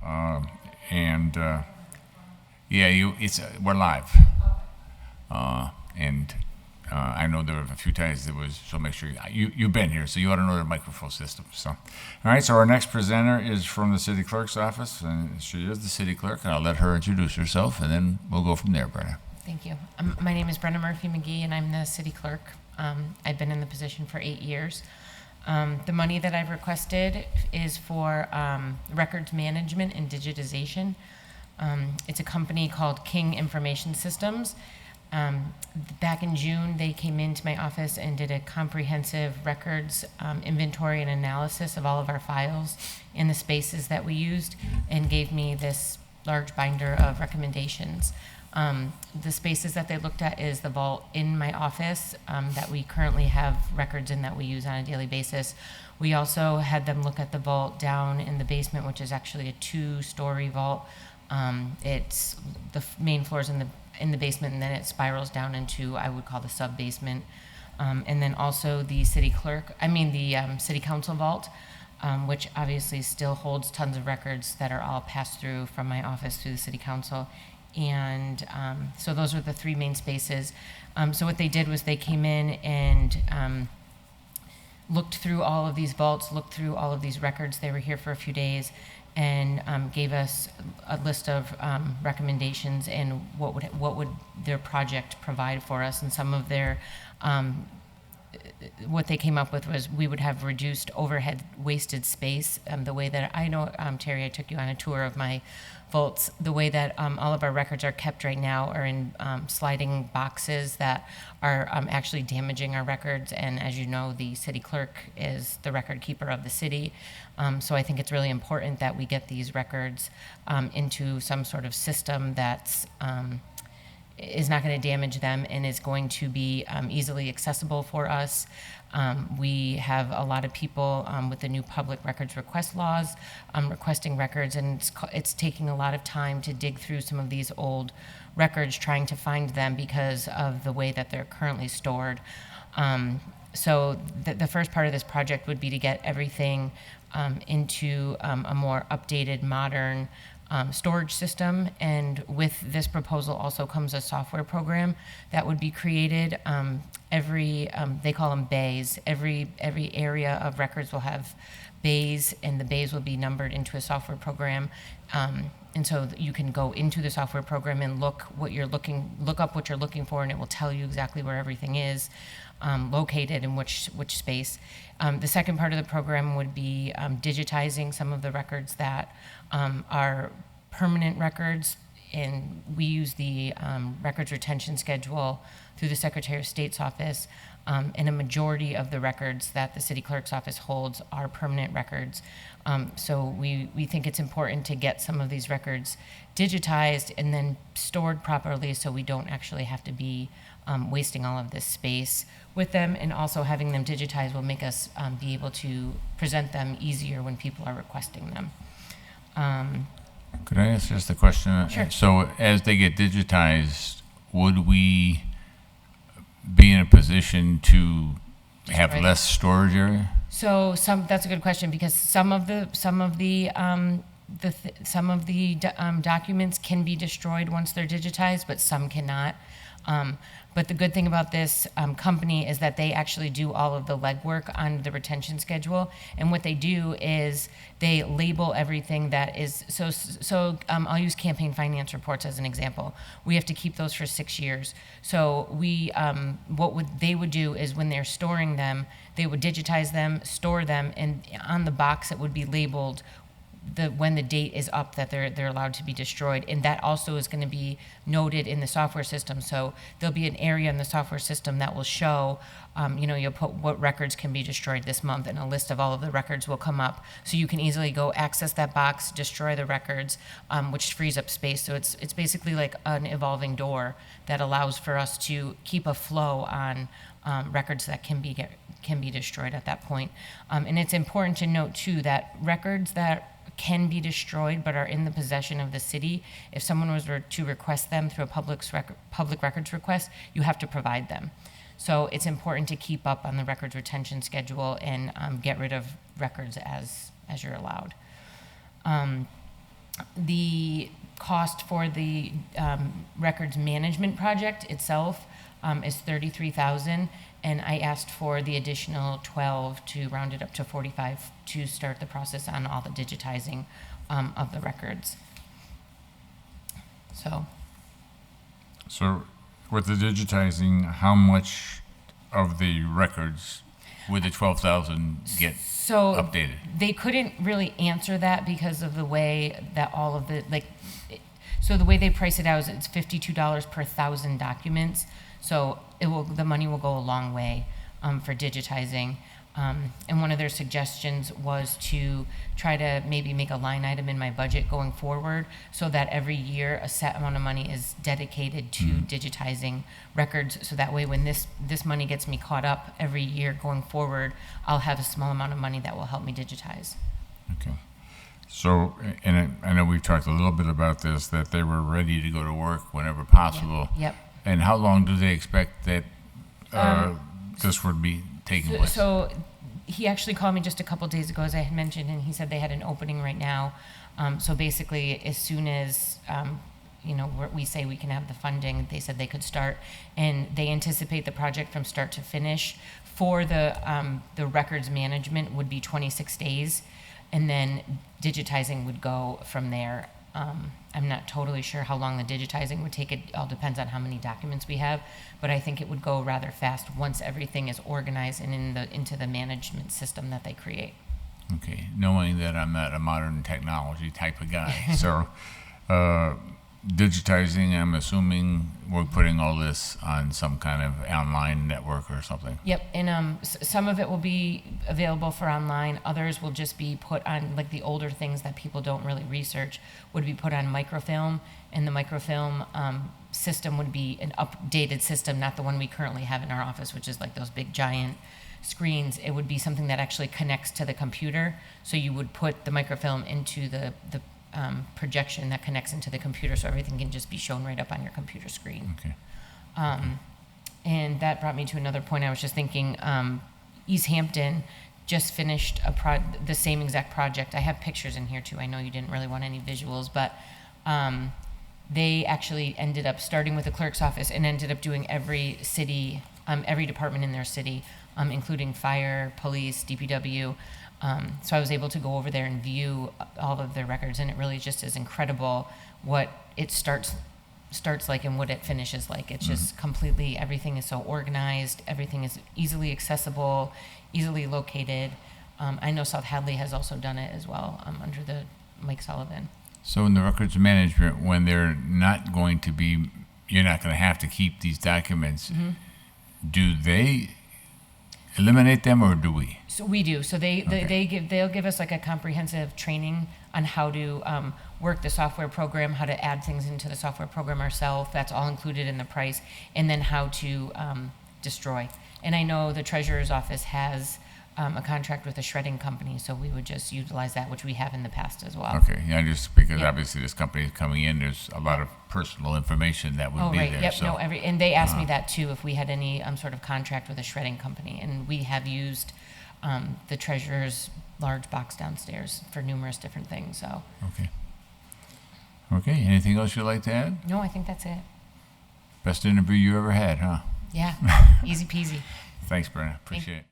And yeah, we're live. And I know there were a few times there was, so make sure you've been here, so you ought to know the microphone system. So, all right. So our next presenter is from the city clerk's office, and she is the city clerk. And I'll let her introduce herself, and then we'll go from there, Brenna. Thank you. My name is Brenna McGee, and I'm the city clerk. I've been in the position for 8 years. The money that I've requested is for records management and digitization. It's a company called King Information Systems. Back in June, they came into my office and did a comprehensive records inventory and analysis of all of our files in the spaces that we used, and gave me this large binder of recommendations. The spaces that they looked at is the vault in my office that we currently have records in that we use on a daily basis. We also had them look at the vault down in the basement, which is actually a 2-story vault. It's the main floors in the basement, and then it spirals down into, I would call, the sub-basement. And then also the city council vault, which obviously still holds tons of records that are all passed through from my office through the city council. And so those are the 3 main spaces. So what they did was they came in and looked through all of these vaults, looked through all of these records. They were here for a few days, and gave us a list of recommendations and what would their project provide for us. And some of their what they came up with was we would have reduced overhead wasted space. The way that I know, Terry, I took you on a tour of my vaults. The way that all of our records are kept right now are in sliding boxes that are actually damaging our records. And as you know, the city clerk is the record keeper of the city. So I think it's really important that we get these records into some sort of system that's is not going to damage them and is going to be easily accessible for us. We have a lot of people with the new public records request laws requesting records, and it's taking a lot of time to dig through some of these old records, trying to find them because of the way that they're currently stored. So the first part of this project would be to get everything into a more updated, modern storage system. And with this proposal also comes a software program that would be created. They call them bays. Every area of records will have bays, and the bays will be numbered into a software program. And so you can go into the software program and look up what you're looking for, and it will tell you exactly where everything is located in which space. The second part of the program would be digitizing some of the records that are permanent records, and we use the records retention schedule through the Secretary of State's office, and a majority of the records that the city clerk's office holds are permanent records. So we think it's important to get some of these records digitized and then stored properly, so we don't actually have to be wasting all of this space with them. And also having them digitized will make us be able to present them easier when people are requesting them. Could I ask just a question? Sure. So as they get digitized, would we be in a position to have less storage area? So that's a good question, because some of the documents can be destroyed once they're digitized, but some cannot. But the good thing about this company is that they actually do all of the legwork on the retention schedule. And what they do is they label everything that is, I'll use campaign finance reports as an example. We have to keep those for 6 years. So they would do is when they're storing them, they would digitize them, store them, and on the box it would be labeled when the date is up that they're allowed to be destroyed. And that also is going to be noted in the software system. So there'll be an area in the software system that will show, you'll put what records can be destroyed this month, and a list of all of the records will come up. So you can easily go access that box, destroy the records, which frees up space. So it's basically like an evolving door that allows for us to keep a flow on records that can be destroyed at that point. And it's important to note too that records that can be destroyed but are in the possession of the city, if someone was to request them through a public records request, you have to provide them. So it's important to keep up on the records retention schedule and get rid of records as you're allowed. The cost for the records management project itself is $33,000, and I asked for the additional 12 to round it up to 45 to start the process on all the digitizing of the records. So with the digitizing, how much of the records would the 12,000 get updated? They couldn't really answer that because of the way that all of the, so the way they price it out is it's $52 per 1,000 documents. So the money will go a long way for digitizing. And one of their suggestions was to try to maybe make a line item in my budget going forward so that every year a set amount of money is dedicated to digitizing records. So that way when this money gets me caught up every year going forward, I'll have a small amount of money that will help me digitize. Okay. So, and I know we've talked a little bit about this, that they were ready to go to work whenever possible. Yep. And how long do they expect that this would be taking place? So he actually called me just a couple days ago, as I had mentioned, and he said they had an opening right now. So basically, as soon as we say we can have the funding, they said they could start, and they anticipate the project from start to finish for the records management would be 26 days, and then digitizing would go from there. I'm not totally sure how long the digitizing would take. It all depends on how many documents we have, but I think it would go rather fast once everything is organized and into the management system that they create. Okay, knowing that I'm not a modern technology type of guy, so digitizing, I'm assuming we're putting all this on some kind of online network or something. Yep, and some of it will be available for online. Others will just be put on, like the older things that people don't really research, would be put on microfilm, and the microfilm system would be an updated system, not the one we currently have in our office, which is like those big giant screens. It would be something that actually connects to the computer, so you would put the microfilm into the projection that connects into the computer, so everything can just be shown right up on your computer screen. Okay. And that brought me to another point. I was just thinking, East Hampton just finished the same exact project. I have pictures in here too. I know you didn't really want any visuals, but they actually ended up starting with the clerk's office and ended up doing every city, every department in their city, including fire, police, DPW. So I was able to go over there and view all of their records, and it really just is incredible what it starts like and what it finishes like. It's just completely, everything is so organized, everything is easily accessible, easily located. I know South Hadley has also done it as well under the Mike Sullivan. So in the records management, when they're not going to be, you're not going to have to keep these documents, do they eliminate them or do we? So we do. So they'll give us like a comprehensive training on how to work the software program, how to add things into the software program ourselves. That's all included in the price, and then how to destroy. And I know the treasurer's office has a contract with a shredding company, so we would just utilize that, which we have in the past as well. Okay, yeah, just because obviously this company is coming in, there's a lot of personal information that would be right. there. Yep. So. No. And they asked me that too, if we had any sort of contract with a shredding company, and we have used the treasurer's large box downstairs for numerous different things. So. Okay. Okay. Anything else you'd like to add? No, I think that's it. Best interview you ever had, huh? Yeah. Easy peasy. Thanks, Brenna. Appreciate it.